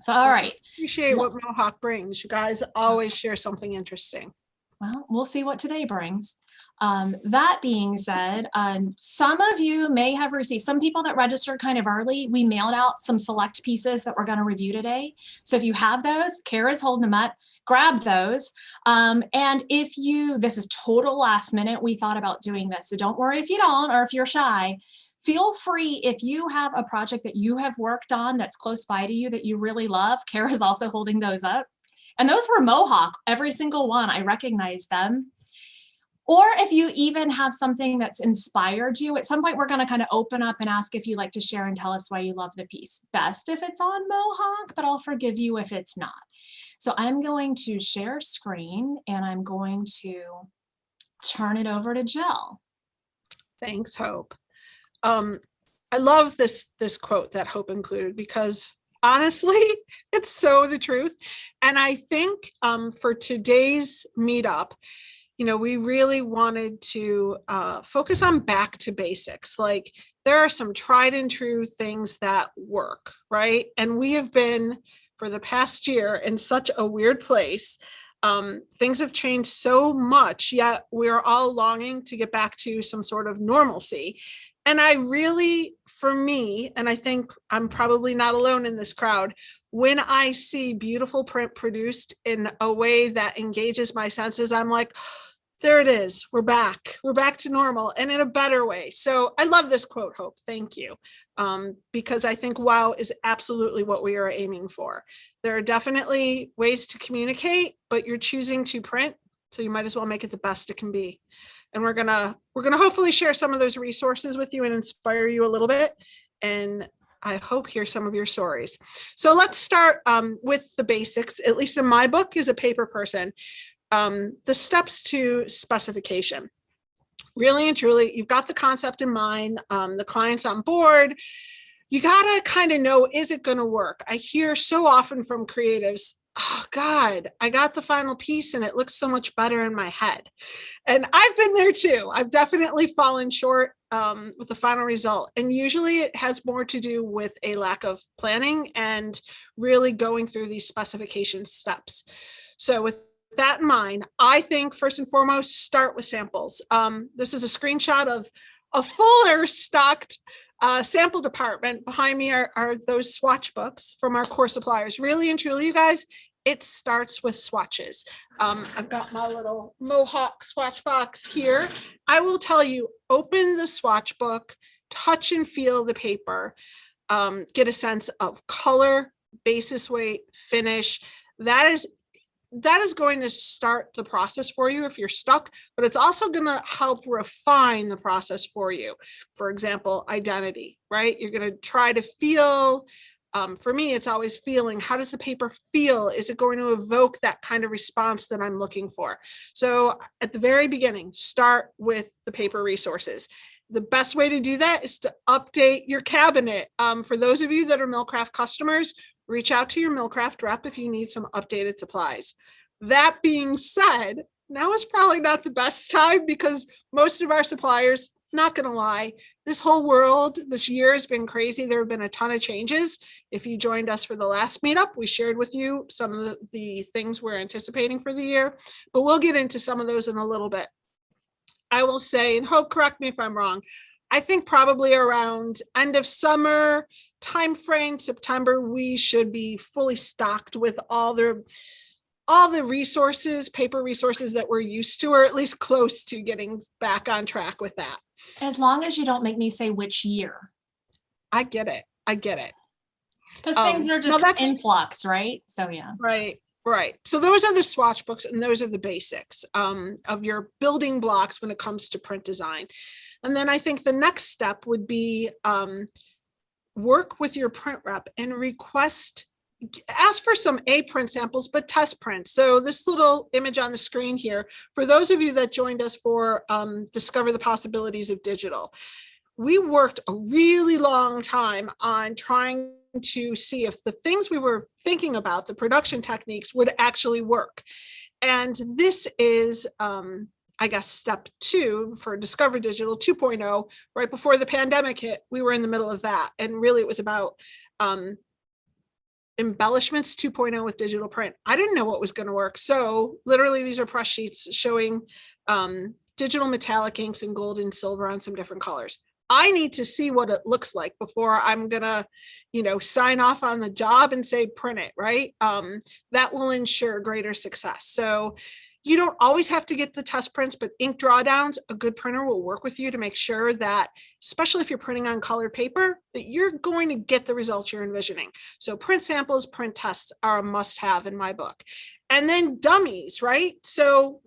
So, all right. Appreciate what Mohawk brings. You guys always share something interesting. Well, we'll see what today brings. That being said, some of you may have received, some people that registered kind of early, we mailed out some select pieces that we're going to review today. So if you have those, Kara's holding them up, grab those. And if you, this is total last minute, we thought about doing this. So don't worry if you don't, or if you're shy. Feel free, if you have a project that you have worked on that's close by to you that you really love, Kara's also holding those up. And those were Mohawk, every single one. I recognize them. Or if you even have something that's inspired you, at some point we're going to kind of open up and ask if you'd like to share and tell us why you love the piece. Best if it's on Mohawk, but I'll forgive you if it's not. So I'm going to share screen and I'm going to turn it over to Jill. Thanks, Hope. I love this quote that Hope included because honestly, it's so the truth. And I think for today's meetup, we really wanted to focus on back to basics. Like there are some tried and true things that work, right? And we have been for the past year in such a weird place. Things have changed so much, yet we're all longing to get back to some sort of normalcy. And I really, for me, and I think I'm probably not alone in this crowd, when I see beautiful print produced in a way that engages my senses, I'm like, there it is. We're back. We're back to normal and in a better way. So I love this quote, Hope. Thank you. Because I think wow is absolutely what we are aiming for. There are definitely ways to communicate, but you're choosing to print. So you might as well make it the best it can be. And we're gonna hopefully share some of those resources with you and inspire you a little bit. And I hope hear some of your stories. So let's start with the basics, at least in my book as a paper person. The steps to specification. Really and truly, you've got the concept in mind, the client's on board. You gotta kind of know, is it gonna work? I hear so often from creatives, oh God, I got the final piece and it looks so much better in my head. And I've been there too. I've definitely fallen short with the final result. And usually it has more to do with a lack of planning and really going through these specification steps. So with that in mind, I think first and foremost, start with samples. This is a screenshot of a fuller stocked sample department. Behind me are those swatch books from our core suppliers. Really and truly, you guys, it starts with swatches. I've got my little Mohawk swatch box here. I will tell you, open the swatch book, touch and feel the paper, get a sense of color, basis weight, finish. That is going to start the process for you if you're stuck, but it's also going to help refine the process for you. For example, identity, right? You're going to try to feel, for me, it's always feeling, how does the paper feel? Is it going to evoke that kind of response that I'm looking for? So at the very beginning, start with the paper resources. The best way to do that is to update your cabinet. For those of you that are Millcraft customers, reach out to your Millcraft rep if you need some updated supplies. That being said, now is probably not the best time because most of our suppliers, not going to lie, this whole world, this year has been crazy. There have been a ton of changes. If you joined us for the last meetup, we shared with you some of the things we're anticipating for the year, but we'll get into some of those in a little bit. I will say, and Hope, correct me if I'm wrong, I think probably around end of summer timeframe, September, we should be fully stocked with all the resources, paper resources that we're used to, or at least close to getting back on track with that. As long as you don't make me say which year. I get it. Because things are just in flux, right? So yeah. Right. So those are the swatch books and those are the basics of your building blocks when it comes to print design. And then I think the next step would be work with your print rep and ask for some print samples, but test prints. So this little image on the screen here, for those of you that joined us for Discover the Possibilities of Digital, we worked a really long time on trying to see if the things we were thinking about, the production techniques, would actually work. And this is, I guess, step 2 for Discover Digital 2.0. Right before the pandemic hit, we were in the middle of that. And really it was about embellishments 2.0 with digital print. I didn't know what was going to work. So literally these are press sheets showing digital metallic inks in gold and silver on some different colors. I need to see what it looks like before I'm gonna, sign off on the job and say print it, right? That will ensure greater success. So you don't always have to get the test prints, but ink drawdowns, a good printer will work with you to make sure that, especially if you're printing on colored paper, that you're going to get the results you're envisioning. So print samples, print tests are a must-have in my book. And then dummies, right? So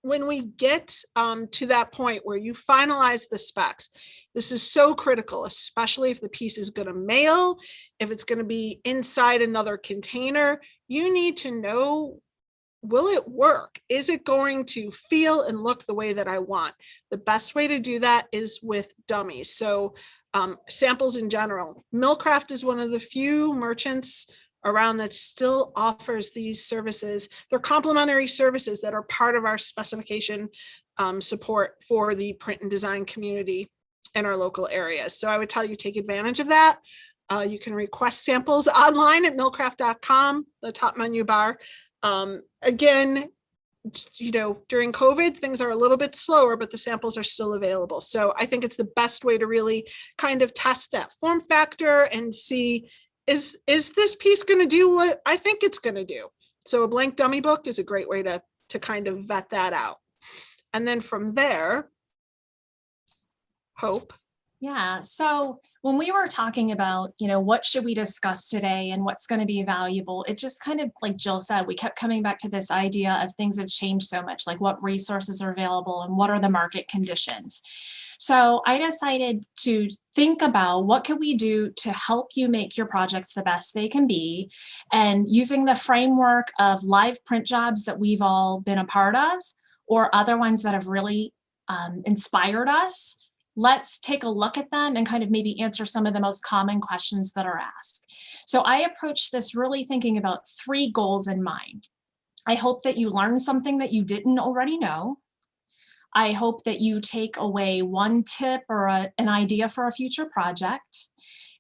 when we get to that point where you finalize the specs, this is so critical, especially if the piece is going to mail, if it's going to be inside another container. You need to know, will it work? Is it going to feel and look the way that I want? The best way to do that is with dummies. So samples in general. Millcraft is one of the few merchants around that still offers these services. They're complementary services that are part of our specification support for the print and design community in our local areas. So I would tell you, take advantage of that. You can request samples online at millcraft.com, the top menu bar. Again, during COVID, things are a little bit slower, but the samples are still available. So I think it's the best way to really kind of test that form factor and see, is this piece going to do what I think it's going to do? So a blank dummy book is a great way to kind of vet that out. And then from there, Hope. Yeah. So when we were talking about, what should we discuss today and what's going to be valuable, it just kind of, like Jill said, we kept coming back to this idea of things have changed so much, like what resources are available and what are the market conditions. So I decided to think about what can we do to help you make your projects the best they can be. And using the framework of live print jobs that we've all been a part of, or other ones that have really inspired us, let's take a look at them and kind of maybe answer some of the most common questions that are asked. So I approached this really thinking about 3 goals in mind. I hope that you learn something that you didn't already know. I hope that you take away one tip or an idea for a future project,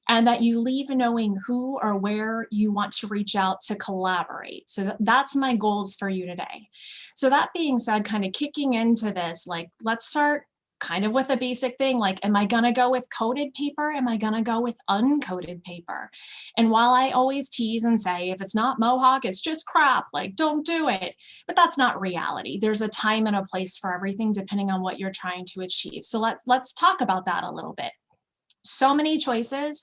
and that you leave knowing who or where you want to reach out to collaborate. So that's my goals for you today. So that being said, kind of kicking into this, like, let's start kind of with a basic thing, like, am I gonna go with coated paper? Am I gonna go with uncoated paper? And while I always tease and say, if it's not Mohawk, it's just crap, like, don't do it. But that's not reality. There's a time and a place for everything depending on what you're trying to achieve. So let's talk about that a little bit. So many choices.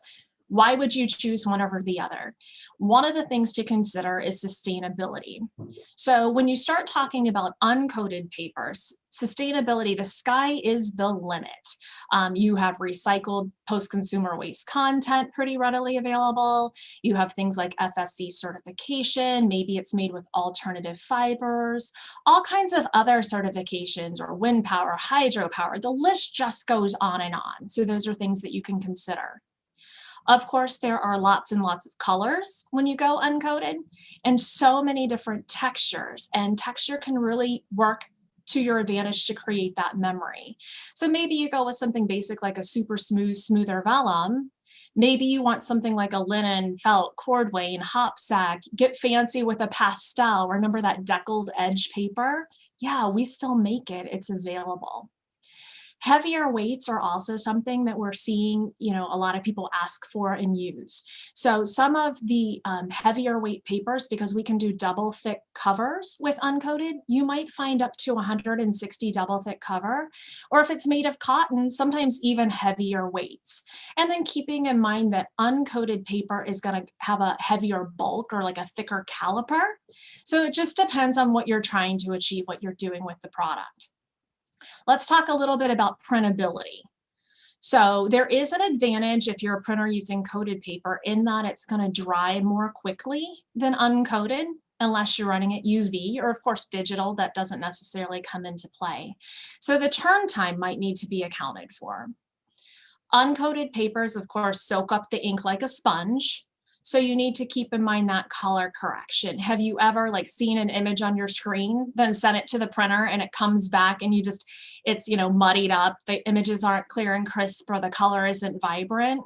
Why would you choose one over the other? One of the things to consider is sustainability. So when you start talking about uncoated papers, sustainability, the sky is the limit. You have recycled post-consumer waste content pretty readily available. You have things like FSC certification, maybe it's made with alternative fibers, all kinds of other certifications, or wind power, hydropower, the list just goes on and on. So those are things that you can consider. Of course, there are lots and lots of colors when you go uncoated, and so many different textures, and texture can really work to your advantage to create that memory. So maybe you go with something basic like a super smooth, smoother vellum. Maybe you want something like a linen, felt, cordwain, hop sack, get fancy with a pastel. Remember that deckled edge paper? Yeah, we still make it, it's available. Heavier weights are also something that we're seeing, a lot of people ask for and use. So some of the heavier weight papers, because we can do double thick covers with uncoated, you might find up to 160 double thick cover, or if it's made of cotton, sometimes even heavier weights. And then keeping in mind that uncoated paper is going to have a heavier bulk, or like a thicker caliper. So it just depends on what you're trying to achieve, what you're doing with the product. Let's talk a little bit about printability. So there is an advantage if you're a printer using coated paper in that it's going to dry more quickly than uncoated, unless you're running it UV, or of course digital, that doesn't necessarily come into play. So the turn time might need to be accounted for. Uncoated papers, of course, soak up the ink like a sponge. So you need to keep in mind that color correction. Have you ever seen an image on your screen, then sent it to the printer and it comes back and it's, muddied up, the images aren't clear and crisp, or the color isn't vibrant.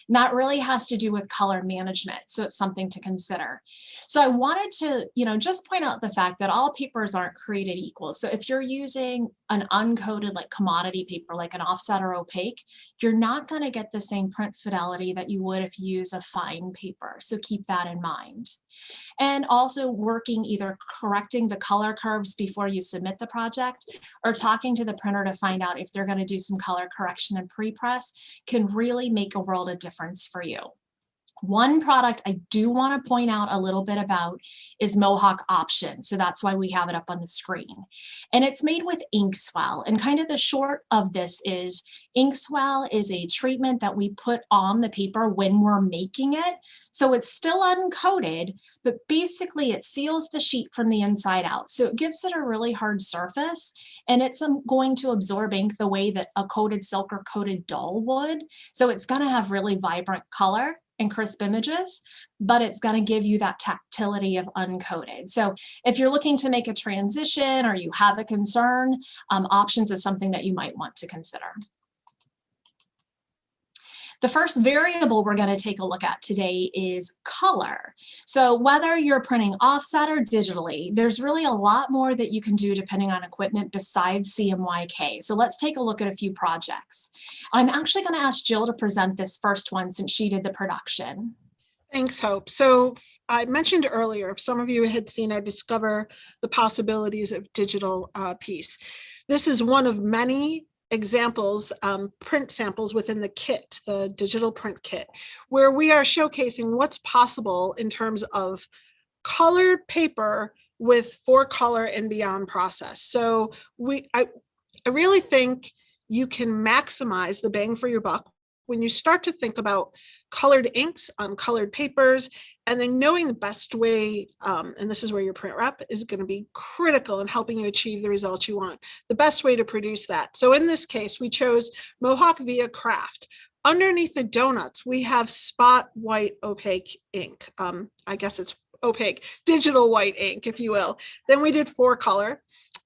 And that really has to do with color management. So it's something to consider. So I wanted to, just point out the fact that all papers aren't created equal. So if you're using an uncoated like commodity paper, like an offset or opaque, you're not going to get the same print fidelity that you would if you use a fine paper. So keep that in mind. And also working, either correcting the color curves before you submit the project or talking to the printer to find out if they're going to do some color correction and pre-press can really make a world of difference for you. One product I do want to point out a little bit about is Mohawk Option. So that's why we have it up on the screen. And it's made with Inkswell. And kind of the short of this is Inkswell is a treatment that we put on the paper when we're making it. So it's still uncoated, but basically it seals the sheet from the inside out. So it gives it a really hard surface, and it's going to absorb ink the way that a coated silk or coated dull would. So it's going to have really vibrant color and crisp images, but it's going to give you that tactility of uncoated. So if you're looking to make a transition or you have a concern, options is something that you might want to consider. The first variable we're going to take a look at today is color. So whether you're printing offset or digitally, there's really a lot more that you can do depending on equipment besides CMYK. So let's take a look at a few projects. I'm actually going to ask Jill to present this first one since she did the production. Thanks, Hope. So I mentioned earlier, if some of you had seen our Discover the Possibilities of Digital piece, this is one of many examples, print samples within the kit, the digital print kit, where we are showcasing what's possible in terms of colored paper with 4-color and beyond process. So I really think you can maximize the bang for your buck when you start to think about colored inks on colored papers, and then knowing the best way, and this is where your print rep is going to be critical in helping you achieve the results you want, the best way to produce that. So in this case, we chose Mohawk via Craft. Underneath the donuts, we have spot white opaque ink. I guess it's opaque, digital white ink, if you will. Then we did 4-color,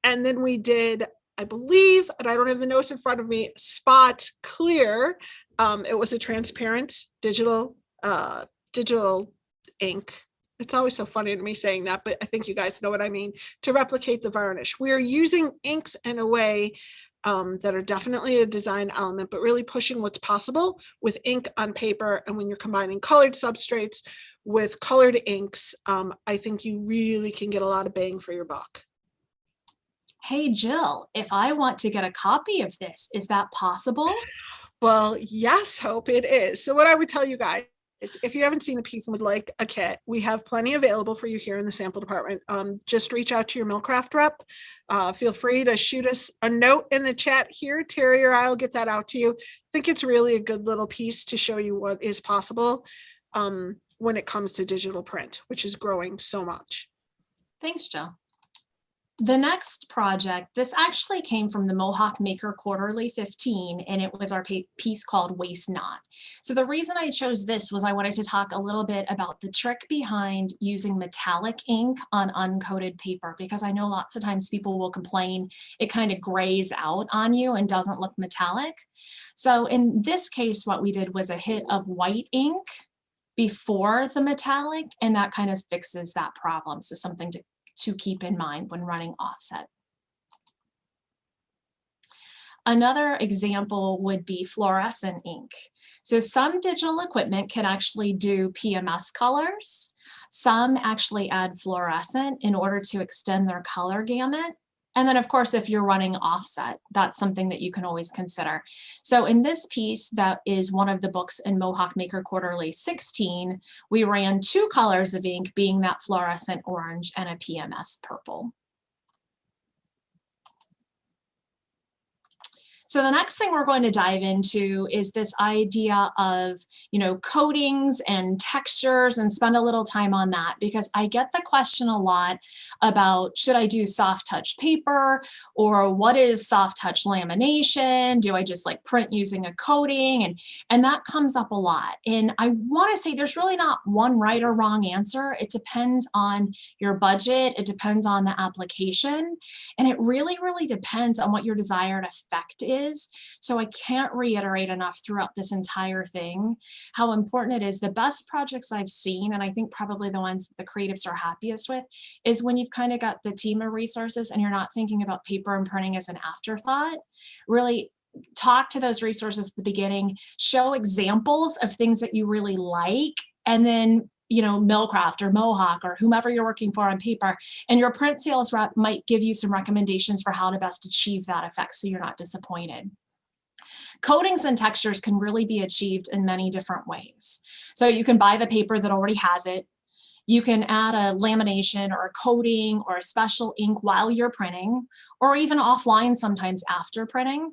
and then we did, I believe, and I don't have the notes in front of me, spot clear. It was a transparent digital ink. It's always so funny to me saying that, but I think you guys know what I mean, to replicate the varnish. We are using inks in a way that are definitely a design element, but really pushing what's possible with ink on paper. And when you're combining colored substrates with colored inks, I think you really can get a lot of bang for your buck. Hey, Jill, if I want to get a copy of this, is that possible? Well, yes, Hope, it is. So what I would tell you guys is, if you haven't seen the piece and would like a kit, we have plenty available for you here in the sample department. Just reach out to your Millcraft rep. Feel free to shoot us a note in the chat here. Terry or I'll get that out to you. I think it's really a good little piece to show you what is possible when it comes to digital print, which is growing so much. Thanks, Jill. The next project, this actually came from the Mohawk Maker Quarterly 15, and it was our piece called Waste Not. So the reason I chose this was I wanted to talk a little bit about the trick behind using metallic ink on uncoated paper, because I know lots of times people will complain it kind of grays out on you and doesn't look metallic. So in this case, what we did was a hit of white ink before the metallic, and that kind of fixes that problem. So something to keep in mind when running offset. Another example would be fluorescent ink. So some digital equipment can actually do PMS colors. Some actually add fluorescent in order to extend their color gamut. And then, of course, if you're running offset, that's something that you can always consider. So in this piece, that is one of the books in Mohawk Maker Quarterly 16, we ran 2 colors of ink, being that fluorescent orange and a PMS purple. So the next thing we're going to dive into is this idea of, coatings and textures, and spend a little time on that, because I get the question a lot about, should I do soft touch paper, or what is soft touch lamination? Do I just like print using a coating? And that comes up a lot. And I want to say there's really not one right or wrong answer. It depends on your budget. It depends on the application. And it really, really depends on what your desired effect is. So I can't reiterate enough throughout this entire thing how important it is. The best projects I've seen, and I think probably the ones that the creatives are happiest with, is when you've kind of got the team of resources and you're not thinking about paper and printing as an afterthought. Really talk to those resources at the beginning, show examples of things that you really like, and then Millcraft or Mohawk or whomever you're working for on paper, and your print sales rep might give you some recommendations for how to best achieve that effect so you're not disappointed. Coatings and textures can really be achieved in many different ways. So you can buy the paper that already has it. You can add a lamination or a coating or a special ink while you're printing, or even offline sometimes after printing.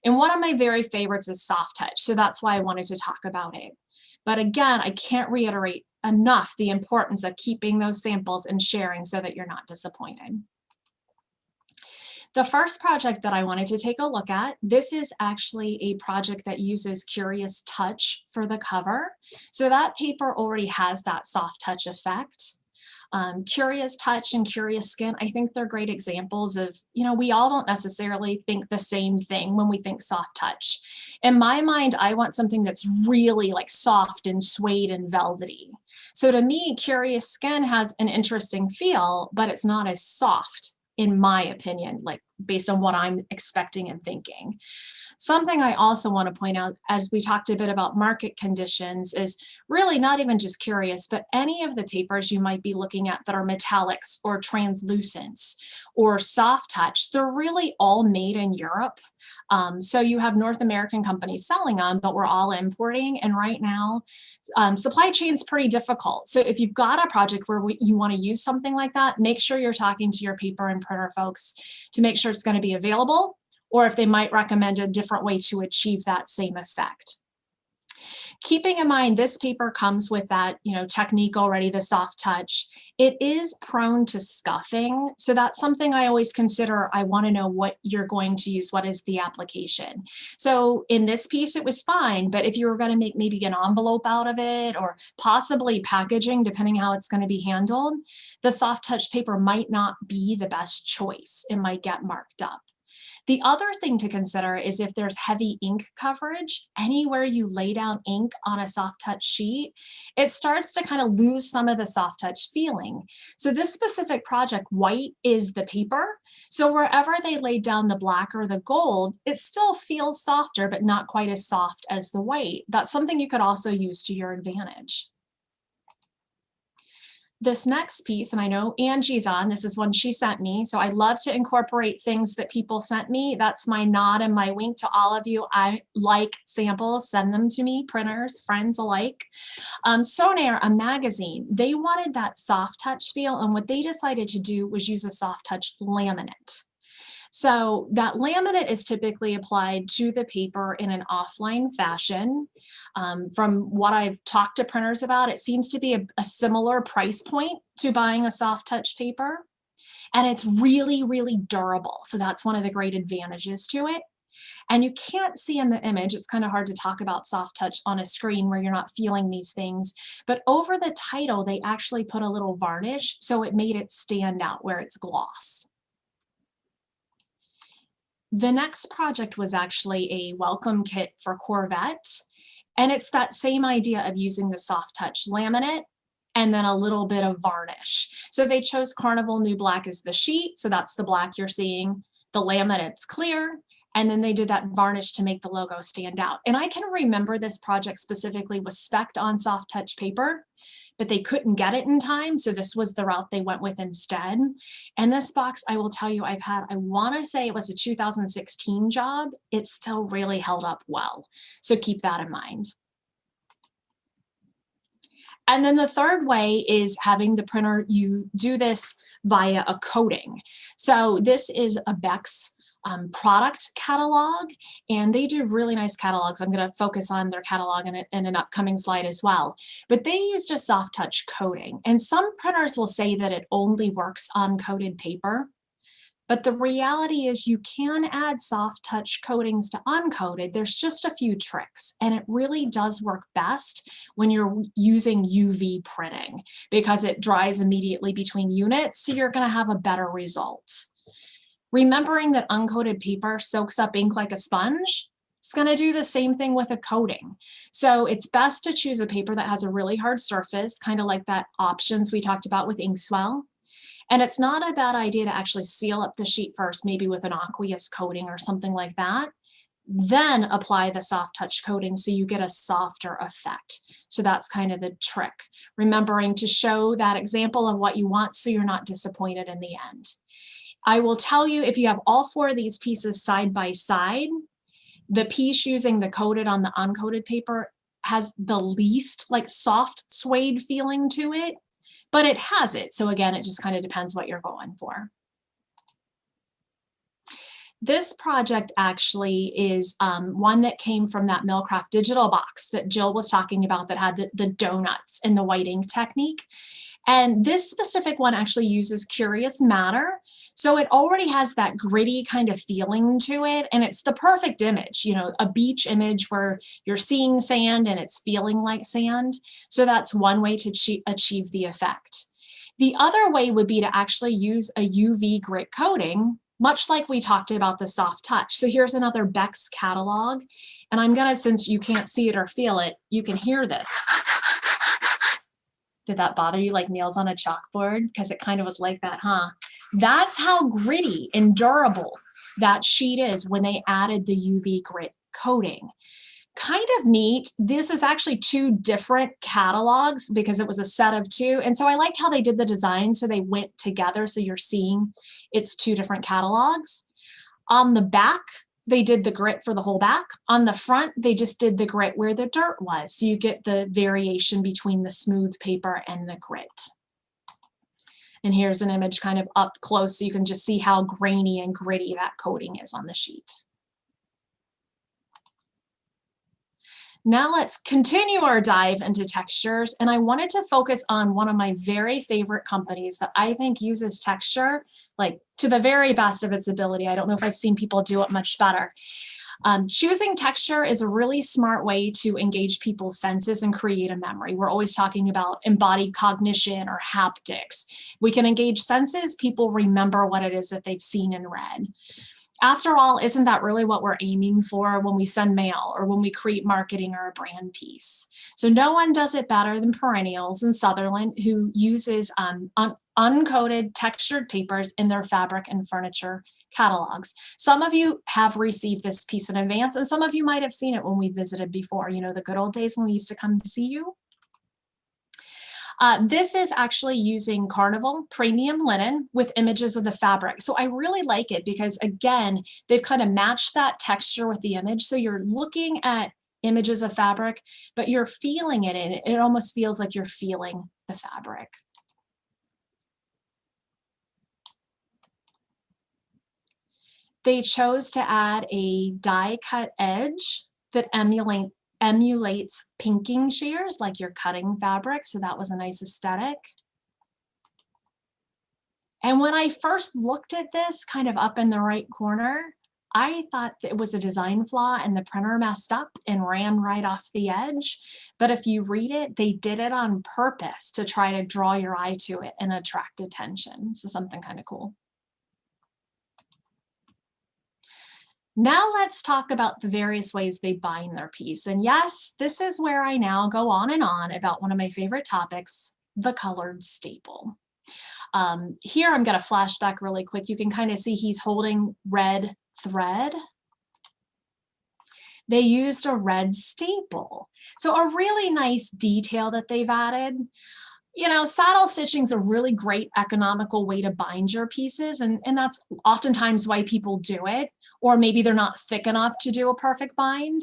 And one of my very favorites is soft touch, so that's why I wanted to talk about it. But again, I can't reiterate enough the importance of keeping those samples and sharing so that you're not disappointed. The first project that I wanted to take a look at, this is actually a project that uses Curious Touch for the cover. So that paper already has that soft touch effect. Curious Touch and Curious Skin, I think they're great examples of, we all don't necessarily think the same thing when we think soft touch. In my mind, I want something that's really like soft and suede and velvety. So to me, Curious Skin has an interesting feel, but it's not as soft, in my opinion, like based on what I'm expecting and thinking. Something I also want to point out, as we talked a bit about market conditions, is really not even just Curious, but any of the papers you might be looking at that are metallics or translucents or soft touch, they're really all made in Europe. So you have North American companies selling them, but we're all importing. And right now, supply chain's pretty difficult. So if you've got a project where you want to use something like that, make sure you're talking to your paper and printer folks to make sure it's going to be available, or if they might recommend a different way to achieve that same effect. Keeping in mind, this paper comes with that, technique already, the soft touch. It is prone to scuffing. So that's something I always consider. I want to know what you're going to use. What is the application? So in this piece, it was fine. But if you were going to make maybe an envelope out of it, or possibly packaging, depending how it's going to be handled, the soft touch paper might not be the best choice. It might get marked up. The other thing to consider is if there's heavy ink coverage, anywhere you lay down ink on a soft touch sheet, it starts to kind of lose some of the soft touch feeling. So this specific project, white is the paper. So wherever they laid down the black or the gold, it still feels softer, but not quite as soft as the white. That's something you could also use to your advantage. This next piece, and I know Angie's on, this is one she sent me. So I love to incorporate things that people sent me. That's my nod and my wink to all of you. I like samples, send them to me, printers, friends alike. Sonair, a magazine, they wanted that soft touch feel. And what they decided to do was use a soft touch laminate. So that laminate is typically applied to the paper in an offline fashion. From what I've talked to printers about, it seems to be a similar price point to buying a soft touch paper. And it's really, really durable. So that's one of the great advantages to it. And you can't see in the image, it's kind of hard to talk about soft touch on a screen where you're not feeling these things. But over the title, they actually put a little varnish, so it made it stand out where it's gloss. The next project was actually a welcome kit for Corvette. And it's that same idea of using the soft touch laminate and then a little bit of varnish. So they chose Carnival New Black as the sheet. So that's the black you're seeing. The laminate's clear. And then they did that varnish to make the logo stand out. And I can remember this project specifically was spec'd on soft touch paper, but they couldn't get it in time. So this was the route they went with instead. And this box, I will tell you, I want to say it was a 2016 job. It still really held up well. So keep that in mind. And then the third way is having the printer, you do this via a coating. So this is a Beck's product catalog, and they do really nice catalogs. I'm going to focus on their catalog in an upcoming slide as well. But they used a soft touch coating, and some printers will say that it only works on coated paper. But the reality is you can add soft touch coatings to uncoated. There's just a few tricks, and it really does work best when you're using UV printing because it dries immediately between units, so you're going to have a better result. Remembering that uncoated paper soaks up ink like a sponge, it's going to do the same thing with a coating. So it's best to choose a paper that has a really hard surface, kind of like that options we talked about with Inkswell. And it's not a bad idea to actually seal up the sheet first, maybe with an aqueous coating or something like that. Then apply the soft touch coating so you get a softer effect. So that's kind of the trick. Remembering to show that example of what you want so you're not disappointed in the end. I will tell you, if you have all 4 of these pieces side by side, the piece using the coated on the uncoated paper has the least like soft suede feeling to it. But it has it. So again, it just kind of depends what you're going for. This project actually is one that came from that Millcraft digital box that Jill was talking about that had the donuts and the white ink technique. And this specific one actually uses curious matter. So it already has that gritty kind of feeling to it. And it's the perfect image, you know, a beach image where you're seeing sand and it's feeling like sand. So that's one way to achieve the effect. The other way would be to actually use a UV grit coating, much like we talked about the soft touch. So here's another Beck's catalog. And I'm gonna, since you can't see it or feel it, you can hear this. Did that bother you like nails on a chalkboard? Because it kind of was like that, huh? That's how gritty and durable that sheet is when they added the UV grit coating. Kind of neat. This is actually 2 different catalogs because it was a set of 2. And so I liked how they did the design so they went together. So you're seeing it's 2 different catalogs. On the back, they did the grit for the whole back. On the front, they just did the grit where the dirt was. So you get the variation between the smooth paper and the grit. And here's an image kind of up close so you can just see how grainy and gritty that coating is on the sheet. Now let's continue our dive into textures. And I wanted to focus on one of my very favorite companies that I think uses texture like to the very best of its ability. I don't know if I've seen people do it much better. Choosing texture is a really smart way to engage people's senses and create a memory. We're always talking about embodied cognition or haptics. If we can engage senses, people remember what it is that they've seen and read. After all, isn't that really what we're aiming for when we send mail or when we create marketing or a brand piece? So no one does it better than Perennials and Sutherland, who uses uncoated textured papers in their fabric and furniture catalogs. Some of you have received this piece in advance, and some of you might have seen it when we visited before, you know, the good old days when we used to come to see you. This is actually using Carnival premium linen with images of the fabric. So I really like it because, again, they've kind of matched that texture with the image. So you're looking at images of fabric, but you're feeling it, and it almost feels like you're feeling the fabric. They chose to add a die cut edge that emulates pinking shears like you're cutting fabric. So that was a nice aesthetic. And when I first looked at this kind of up in the right corner, I thought it was a design flaw and the printer messed up and ran right off the edge. But if you read it, they did it on purpose to try to draw your eye to it and attract attention. So something kind of cool. Now let's talk about the various ways they bind their piece. And yes, this is where I now go on and on about one of my favorite topics, the colored staple. Here I'm going to flash back really quick. You can kind of see he's holding red thread. They used a red staple. So a really nice detail that they've added. You know, saddle stitching is a really great economical way to bind your pieces, and that's oftentimes why people do it, or maybe they're not thick enough to do a perfect bind.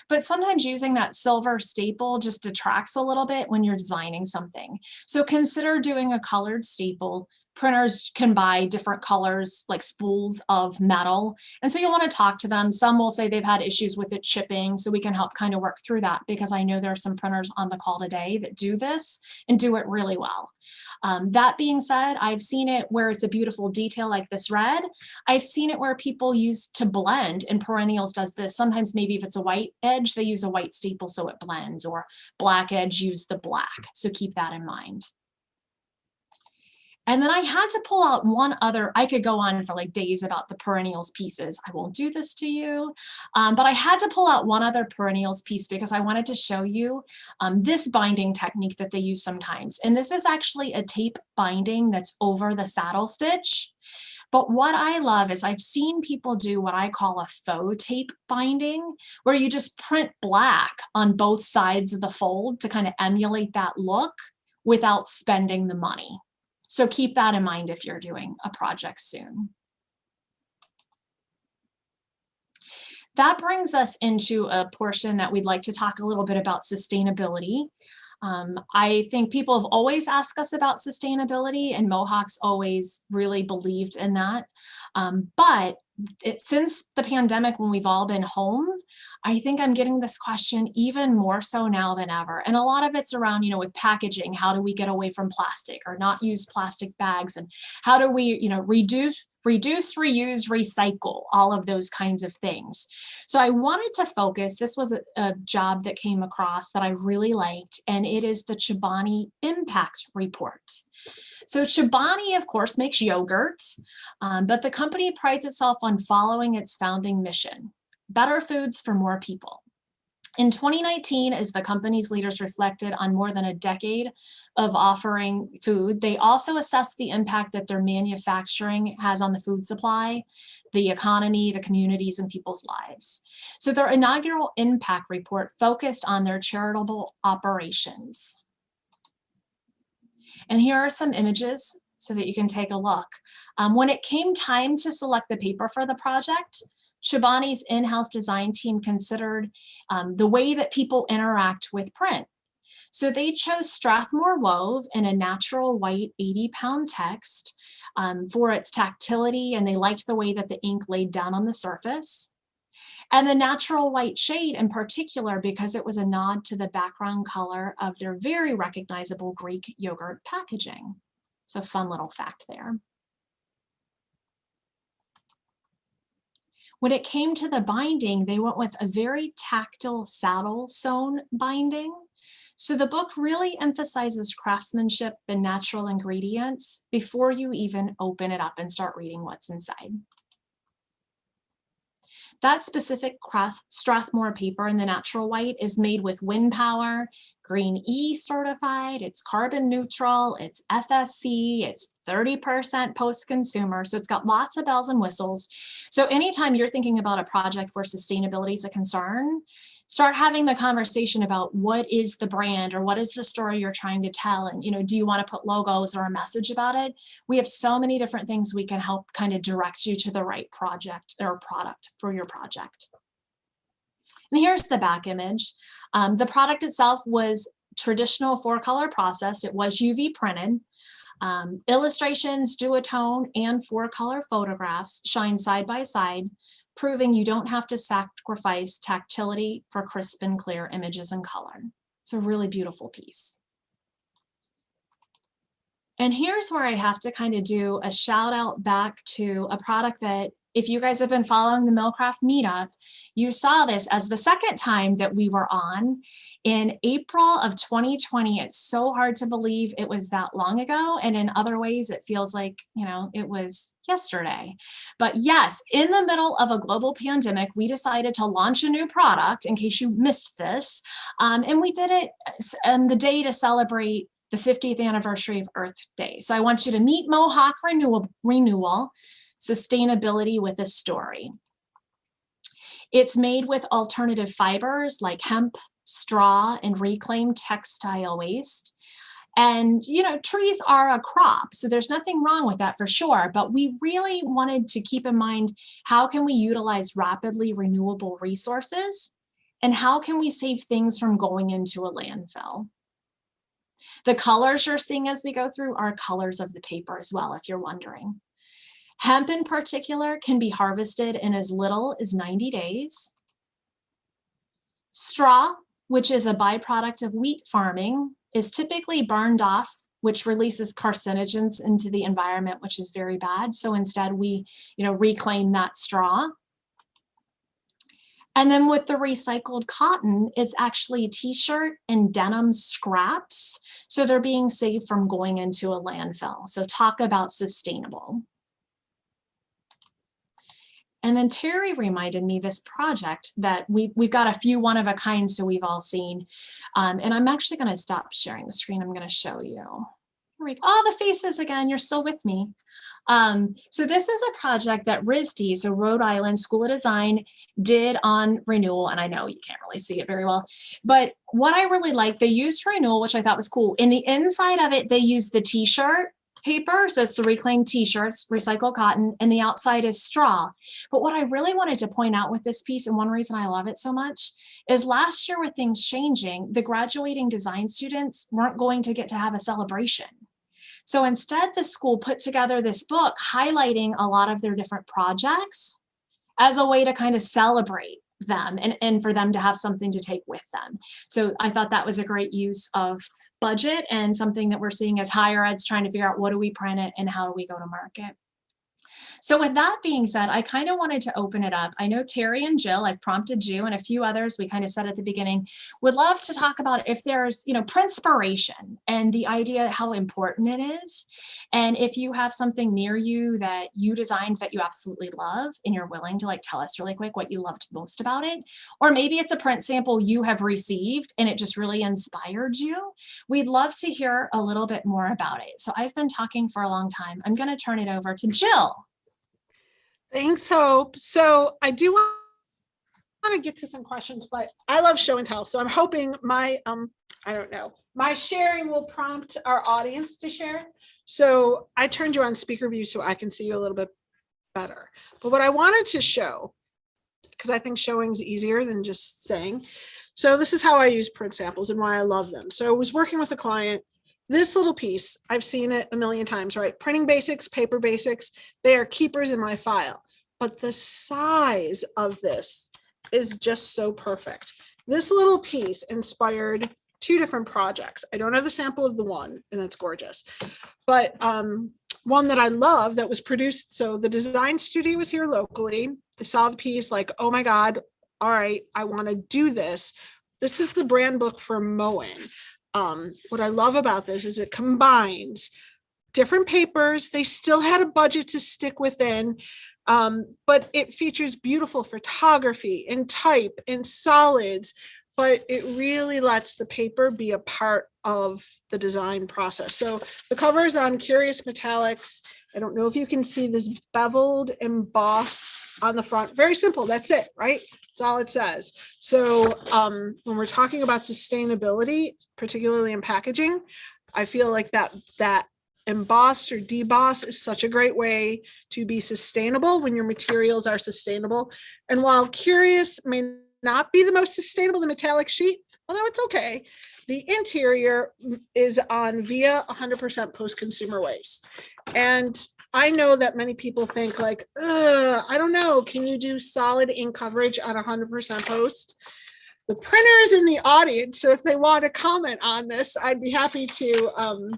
But sometimes using that silver staple just detracts a little bit when you're designing something. So consider doing a colored staple printers can buy different colors, like spools of metal. And so you'll want to talk to them. Some will say they've had issues with it shipping, so we can help kind of work through that, because I know there are some printers on the call today that do this and do it really well. That being said, I've seen it where it's a beautiful detail like this red. I've seen it where people use to blend, and Perennials does this. Sometimes maybe if it's a white edge, they use a white staple so it blends, or black edge, use the black. So keep that in mind. And then I had to pull out one other. I could go on for like days about the Perennials pieces. I won't do this to you, but I had to pull out one other Perennials piece because I wanted to show you this binding technique that they use sometimes. And this is actually a tape binding that's over the saddle stitch. But what I love is I've seen people do what I call a faux tape binding, where you just print black on both sides of the fold to kind of emulate that look without spending the money. So keep that in mind if you're doing a project soon. That brings us into a portion that we'd like to talk a little bit about sustainability. I think people have always asked us about sustainability, and Mohawk's always really believed in that. But since the pandemic, when we've all been home, I think I'm getting this question even more so now than ever. And a lot of it's around, you know, with packaging, how do we get away from plastic or not use plastic bags? And how do we, you know, reduce, reuse, recycle, all of those kinds of things. So I wanted to focus, this was a job that came across that I really liked, and it is the Chobani Impact Report. So Chobani, of course, makes yogurt, but the company prides itself on following its founding mission: better foods for more people. In 2019, as the company's leaders reflected on more than a decade of offering food, they also assessed the impact that their manufacturing has on the food supply, the economy, the communities, and people's lives. So their inaugural impact report focused on their charitable operations. And here are some images so that you can take a look. When it came time to select the paper for the project, Chobani's in-house design team considered the way that people interact with print. So they chose Strathmore wove in a natural white 80-pound text for its tactility, and they liked the way that the ink laid down on the surface. And the natural white shade in particular, because it was a nod to the background color of their very recognizable Greek yogurt packaging. So fun little fact there. When it came to the binding, they went with a very tactile saddle sewn binding. So the book really emphasizes craftsmanship and natural ingredients before you even open it up and start reading what's inside. That specific Strathmore paper in the natural white is made with wind power, Green E certified, it's carbon neutral, it's FSC, it's 30% post-consumer. So it's got lots of bells and whistles. So anytime you're thinking about a project where sustainability is a concern, start having the conversation about what is the brand or what is the story you're trying to tell. And, you know, do you want to put logos or a message about it? We have so many different things we can help kind of direct you to the right project or product for your project. And here's the back image. The product itself was traditional 4-color processed. It was UV printed. Illustrations, duotone, and 4-color photographs shine side by side, proving you don't have to sacrifice tactility for crisp and clear images and color. It's a really beautiful piece. And here's where I have to kind of do a shout out back to a product that, if you guys have been following the Millcraft Meetup, you saw this as the second time that we were on in April of 2020. It's so hard to believe it was that long ago. And in other ways, it feels like, you know, it was yesterday. But yes, in the middle of a global pandemic, we decided to launch a new product, in case you missed this. And we did it on the day to celebrate the 50th anniversary of Earth Day. So I want you to meet Mohawk Renewal, Sustainability with a Story. It's made with alternative fibers like hemp, straw, and reclaimed textile waste. And, you know, trees are a crop, so there's nothing wrong with that for sure. But we really wanted to keep in mind, how can we utilize rapidly renewable resources? And how can we save things from going into a landfill? The colors you're seeing as we go through are colors of the paper as well, if you're wondering. Hemp in particular can be harvested in as little as 90 days. Straw, which is a byproduct of wheat farming, is typically burned off, which releases carcinogens into the environment, which is very bad. So instead we, reclaim that straw. And then with the recycled cotton, it's actually t-shirt and denim scraps. So they're being saved from going into a landfill. So talk about sustainable. And then Terry reminded me this project that we've got a few one of a kind, so we've all seen. And I'm actually going to stop sharing the screen. I'm going to show you. The faces again, you're still with me. So this is a project that RISD, so Rhode Island School of Design, did on renewal. And I know you can't really see it very well, but what I really like, they used renewal, which I thought was cool. In the inside of it, they used the t-shirt paper. So it's the reclaimed t-shirts, recycled cotton, and the outside is straw. But what I really wanted to point out with this piece, and one reason I love it so much, is last year with things changing, the graduating design students weren't going to get to have a celebration. So instead, the school put together this book highlighting a lot of their different projects as a way to kind of celebrate them and for them to have something to take with them. So I thought that was a great use of budget and something that we're seeing as higher ed's trying to figure out what do we print it and how do we go to market. So with that being said, I kind of wanted to open it up. I know Terry and Jill, I've prompted you and a few others, we kind of said at the beginning, would love to talk about if there's, printspiration and the idea how important it is. And if you have something near you that you designed that you absolutely love and you're willing to tell us really quick what you loved most about it, or maybe it's a print sample you have received and it just really inspired you, we'd love to hear a little bit more about it. So I've been talking for a long time. I'm going to turn it over to Jill. Thanks, Hope. So I do want to get to some questions, but I love show and tell. So I'm hoping my, my sharing will prompt our audience to share. So I turned you on speaker view so I can see you a little bit better. But what I wanted to show, because I think showing is easier than just saying. So this is how I use print samples and why I love them. So I was working with a client. This little piece, I've seen it a million times, right? Printing basics, paper basics, they are keepers in my file. But the size of this is just so perfect. This little piece inspired 2 different projects. I don't have the sample of the one, and it's gorgeous. But one that I love that was produced, so the design studio was here locally. They saw the piece like, oh my God, all right, I want to do this. This is the brand book for Moen. What I love about this is it combines different papers. They still had a budget to stick within, but it features beautiful photography and type and solids, but it really lets the paper be a part of the design process. So the cover is on Curious Metallics. I don't know if you can see this beveled emboss on the front. Very simple. That's it, right? That's all it says. So when we're talking about sustainability, particularly in packaging, I feel like that embossed or deboss is such a great way to be sustainable when your materials are sustainable. And while Curious may not be the most sustainable, the metallic sheet, although it's okay, the interior is on via 100% post-consumer waste. And I know that many people think like, I don't know, can you do solid ink coverage on 100% post? The printer is in the audience, so if they want to comment on this, I'd be happy to.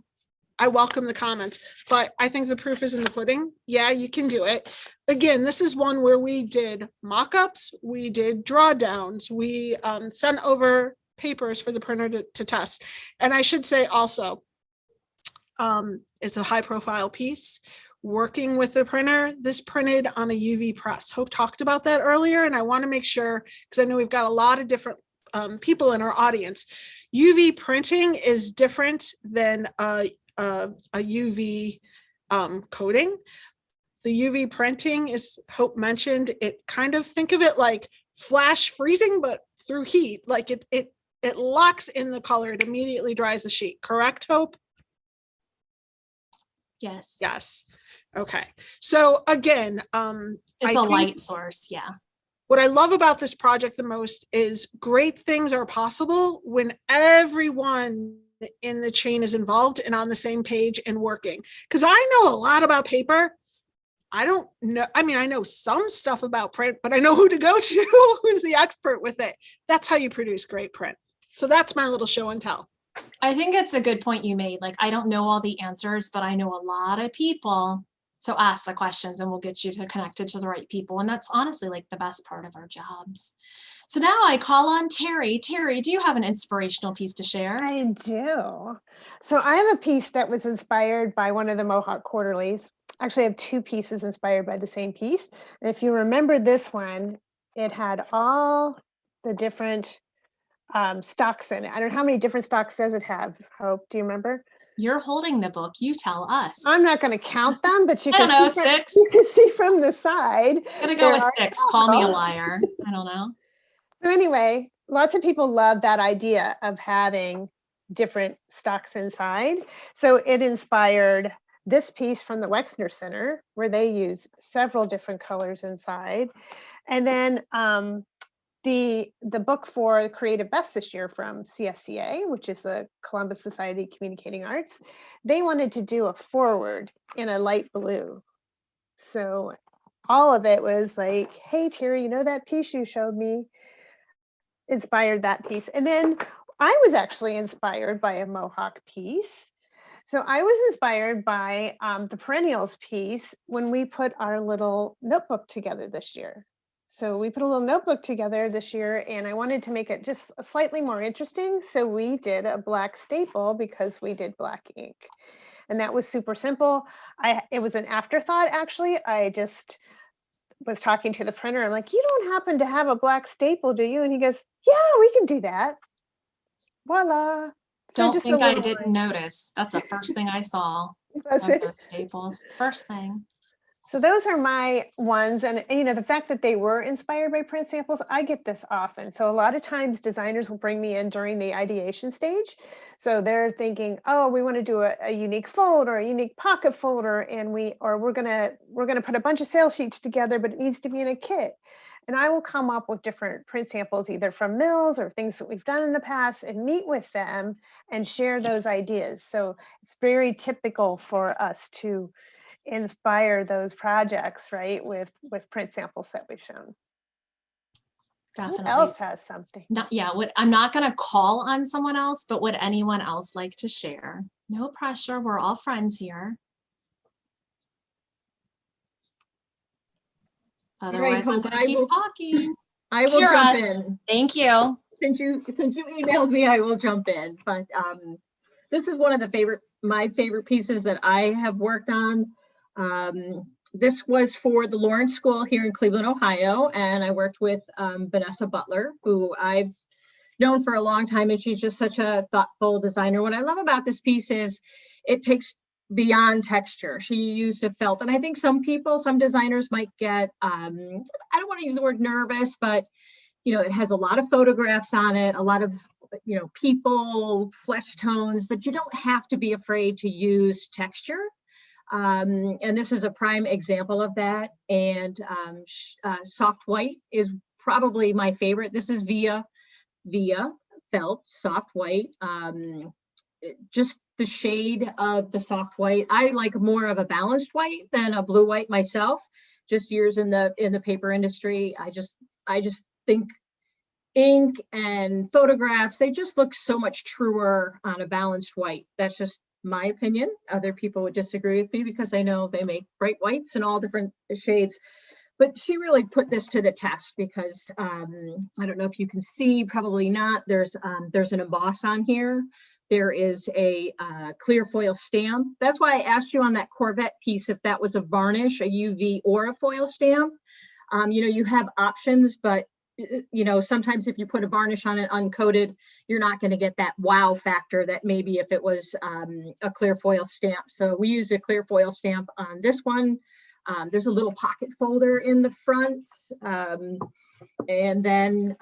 I welcome the comments, but I think the proof is in the pudding. Yeah, you can do it. Again, this is one where we did mock-ups, we did drawdowns, we sent over papers for the printer to test. And I should say also, it's a high-profile piece. Working with the printer, this printed on a UV press. Hope talked about that earlier, and I want to make sure, because I know we've got a lot of different people in our audience. UV printing is different than a UV coating. The UV printing is, Hope mentioned, it kind of think of it like flash freezing, but through heat, like it locks in the color, it immediately dries the sheet. Correct, Hope? Yes. Yes. Okay. So again, it's a light source. Yeah. What I love about this project the most is great things are possible when everyone in the chain is involved and on the same page and working. Because I know a lot about paper. I don't know. I mean, I know some stuff about print, but I know who to go to, who's the expert with it. That's how you produce great print. So that's my little show and tell. I think it's a good point you made. Like, I don't know all the answers, but I know a lot of people. So ask the questions and we'll get you to connected to the right people. And that's honestly like the best part of our jobs. So now I call on Terry. Terry, do you have an inspirational piece to share? I do. So I have a piece that was inspired by one of the Mohawk quarterlies. Actually, I have two pieces inspired by the same piece. And if you remember this one, it had all the different stocks in it. I don't know how many different stocks does it have, Hope? Do you remember? You're holding the book. You tell us. I'm not going to count them, but you I can don't know, see 6. you can see from the side. I'm gonna go with there 6. are Call me a several. liar. I don't know. So anyway, lots of people love that idea of having different stocks inside. So it inspired this piece from the Wexner Center, where they use several different colors inside. And then the book for Creative Best this year from CSCA, which is the Columbus Society of Communicating Arts, they wanted to do a forward in a light blue. So all of it was like, hey, Terry, you know that piece you showed me? Inspired that piece. And then I was actually inspired by a Mohawk piece. So I was inspired by the Perennials piece when we put our little notebook together this year. So we put a little notebook together this year and I wanted to make it just slightly more interesting. So we did a black staple because we did black ink. And that was super simple. It was an afterthought, actually. I just was talking to the printer. I'm like, you don't happen to have a black staple, do you? And he goes, yeah, we can do that. Voila. So Don't just think a I little didn't notice. That's the first thing I saw. That's it. Those staples. First thing. So those are my ones. And you know, the fact that they were inspired by print samples, I get this often. So a lot of times designers will bring me in during the ideation stage. So they're thinking, oh, we want to do a unique fold or a unique pocket folder, and we're gonna put a bunch of sales sheets together, but it needs to be in a kit. And I will come up with different print samples, either from mills or things that we've done in the past, and meet with them and share those ideas. So it's very typical for us to inspire those projects, right, with print samples that we've shown. Definitely. Who else has something? I'm not going to call on someone else, but would anyone else like to share? No pressure. We're all friends here. Otherwise, I'm going to keep talking. I will jump in. Thank you. Since you emailed me, I will jump in. But this is one of my favorite pieces that I have worked on. This was for the Lawrence School here in Cleveland, Ohio, and I worked with Vanessa Butler, who I've known for a long time, and she's just such a thoughtful designer. What I love about this piece is it takes beyond texture. She used a felt, and I think some designers might get, I don't want to use the word nervous, but you know, it has a lot of photographs on it, a lot of, you know, people, flesh tones, but you don't have to be afraid to use texture. And this is a prime example of that. And soft white is probably my favorite. This is via felt, soft white. Just the shade of the soft white. I like more of a balanced white than a blue white myself. Just years in the paper industry, I just think ink and photographs, they just look so much truer on a balanced white. That's just my opinion. Other people would disagree with me because I know they make bright whites and all different shades. But she really put this to the test because I don't know if you can see, probably not. There's an emboss on here. There is a clear foil stamp. That's why I asked you on that Corvette piece if that was a varnish, a UV, or a foil stamp. You know, you have options, but you know, sometimes if you put a varnish on it uncoated, you're not going to get that wow factor that maybe if it was a clear foil stamp. So we used a clear foil stamp on this one. There's a little pocket folder in the front. And then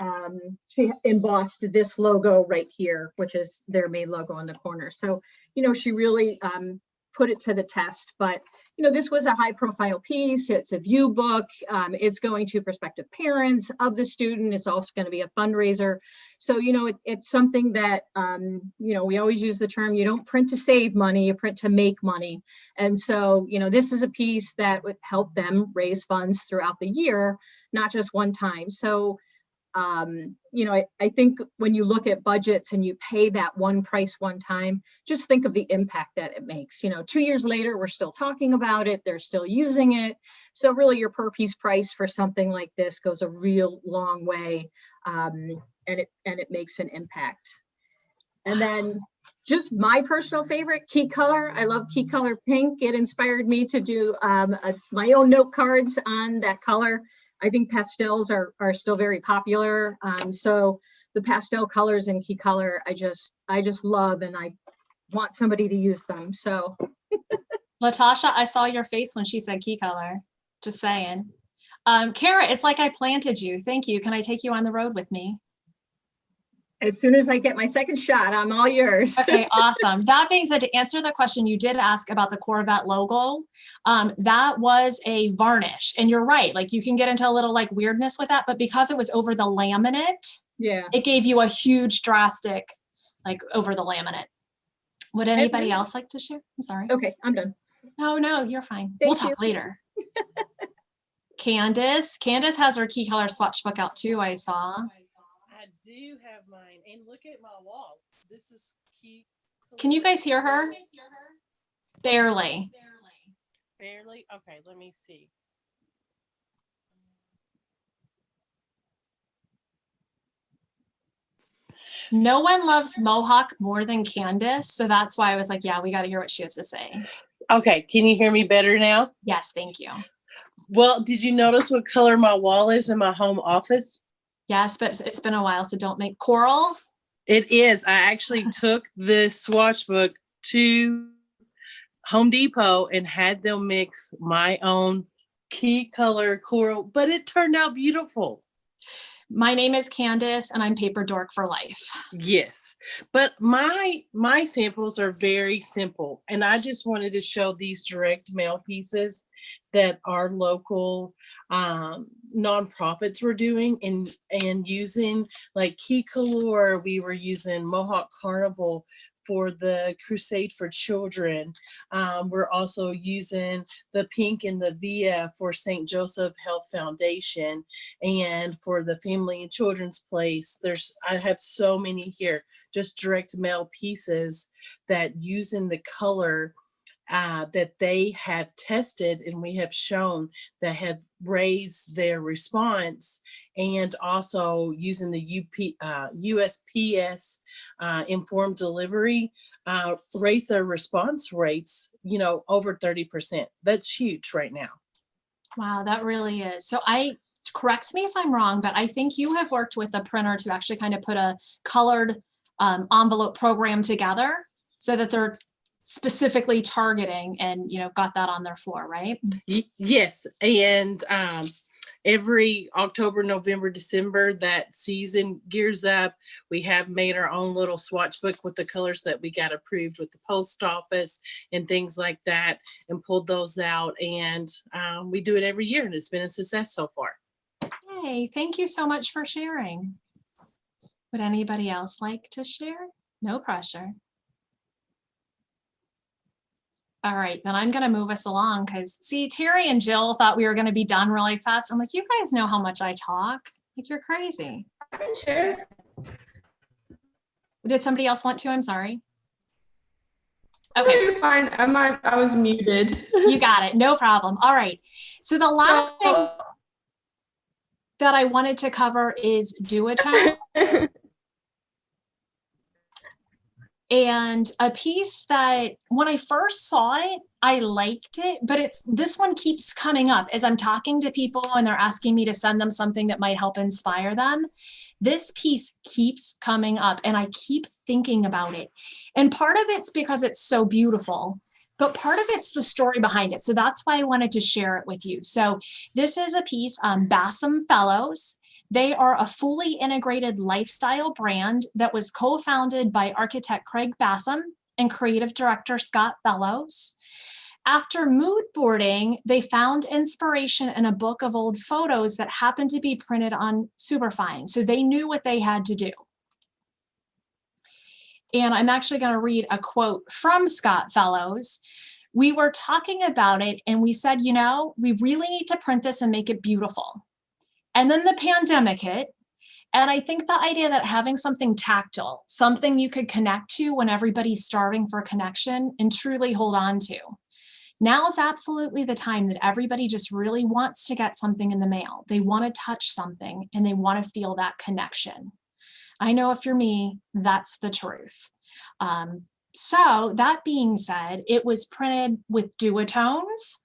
she embossed this logo right here, which is their main logo in the corner. So, you know, she really put it to the test. But, you know, this was a high profile piece. It's a view book. It's going to prospective parents of the student. It's also going to be a fundraiser. So, you know, it's something that, you know, we always use the term, you don't print to save money, you print to make money. And so, you know, this is a piece that would help them raise funds throughout the year, not just one time. So, you know, I think when you look at budgets and you pay that one price one time, just think of the impact that it makes. You know, 2 years later, we're still talking about it. They're still using it. So really your per piece price for something like this goes a real long way. And it makes an impact. And then just my personal favorite, key color. I love key color pink. It inspired me to do my own note cards on that color. I think pastels are still very popular. So the pastel colors in key color, I just love, and I want somebody to use them. So Latasha, I saw your face when she said key color. Just saying. Kara, it's like I planted you. Thank you. Can I take you on the road with me? as soon as I get my second shot, I'm all yours. Okay, awesome. That being said, to answer the question you did ask about the Corvette logo, that was a varnish. And you're right, like you can get into a little like weirdness with that, but because it was over the laminate, Yeah. it gave you a huge drastic, like over the laminate. Would anybody else like to share? I'm sorry. Okay, I'm done. No, you're fine. We'll Thank talk later. Candace has her key color swatch book out too, I saw. I do have mine, and look at my wall. This is key. Can you guys hear her? Barely. Barely? Okay, let me see. No one loves Mohawk more than Candace, so that's why I was like, yeah, we got to hear what she has to say. Okay, can you hear me better now? Yes, thank you. Well, did you notice what color my wall is in my home office? Yes, but it's been a while, so don't make coral. It is. I actually took the swatch book to Home Depot and had them mix my own key color coral, but it turned out beautiful. My name is Candace and I'm paper dork for life. Yes, but my samples are very simple, and I just wanted to show these direct mail pieces that our local nonprofits were doing and using, like Key Color. We were using Mohawk Carnival for the Crusade for Children. We're also using the pink and the Via for St. Joseph Health Foundation, and for the Family and Children's Place. I have so many here, just direct mail pieces that using the color that they have tested and we have shown that have raised their response, and also using the USPS informed delivery raise their response rates, over 30%. That's huge right now. Wow, that really is. So correct me if I'm wrong, but I think you have worked with a printer to actually kind of put a colored envelope program together so that they're specifically targeting and, got that on their floor, right? Yes. And every October, November, December, that season gears up. We have made our own little swatch book with the colors that we got approved with the post office and things like that, and pulled those out. And we do it every year, and it's been a success so far. Hey, thank you so much for sharing. Would anybody else like to share? No pressure. All right, then I'm going to move us along because, see, Terry and Jill thought we were going to be done really fast. I'm like, you guys know how much I talk. Like, you're crazy. Sure. Did somebody else want to? I'm sorry. Okay. No, you're fine. I was muted. You got it. No problem. All right. So the last thing that I wanted to cover is Duotones. And a piece that when I first saw it, I liked it, but this one keeps coming up as I'm talking to people and they're asking me to send them something that might help inspire them. This piece keeps coming up and I keep thinking about it. And part of it's because it's so beautiful, but part of it's the story behind it. So that's why I wanted to share it with you. So this is a piece on Bassam Fellows. They are a fully integrated lifestyle brand that was co-founded by architect Craig Bassam and creative director Scott Fellows. After mood boarding, they found inspiration in a book of old photos that happened to be printed on superfine. So they knew what they had to do. And I'm actually going to read a quote from Scott Fellows. We were talking about it and we said, you know, we really need to print this and make it beautiful. And then the pandemic hit. And I think the idea that having something tactile, something you could connect to when everybody's starving for connection and truly hold on to. Now is absolutely the time that everybody just really wants to get something in the mail. They want to touch something and they want to feel that connection. I know if you're me, that's the truth. So that being said, it was printed with Duotones.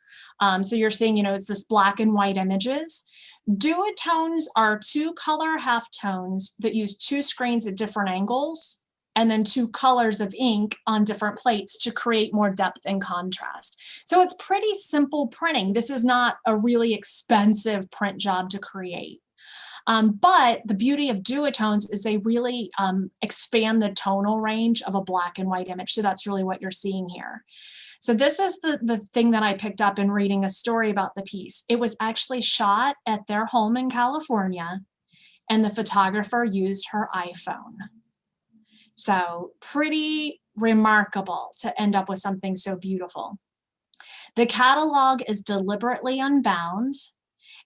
So you're seeing, you know, it's this black and white images. Duotones are 2 color halftones that use 2 screens at different angles and then 2 colors of ink on different plates to create more depth and contrast. So it's pretty simple printing. This is not a really expensive print job to create. But the beauty of Duotones is they really expand the tonal range of a black and white image. So that's really what you're seeing here. So this is the thing that I picked up in reading a story about the piece. It was actually shot at their home in California, and the photographer used her iPhone. So pretty remarkable to end up with something so beautiful. The catalog is deliberately unbound,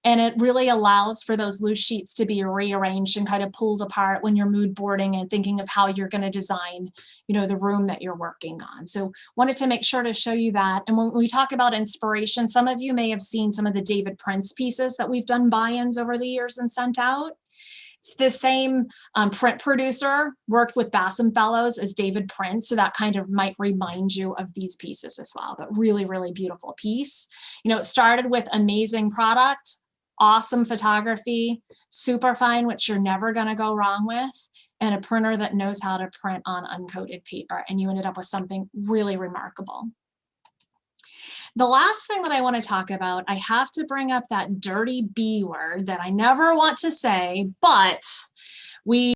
and it really allows for those loose sheets to be rearranged and kind of pulled apart when you're mood boarding and thinking of how you're going to design, you know, the room that you're working on. So wanted to make sure to show you that. And when we talk about inspiration, some of you may have seen some of the David Prince pieces that we've done buy-ins over the years and sent out. It's the same print producer, worked with Bassam Fellows as David Prince. So that kind of might remind you of these pieces as well, but really, really beautiful piece. You know, it started with amazing product, awesome photography, super fine, which you're never going to go wrong with, and a printer that knows how to print on uncoated paper. And you ended up with something really remarkable. The last thing that I want to talk about, I have to bring up that dirty B word that I never want to say, but we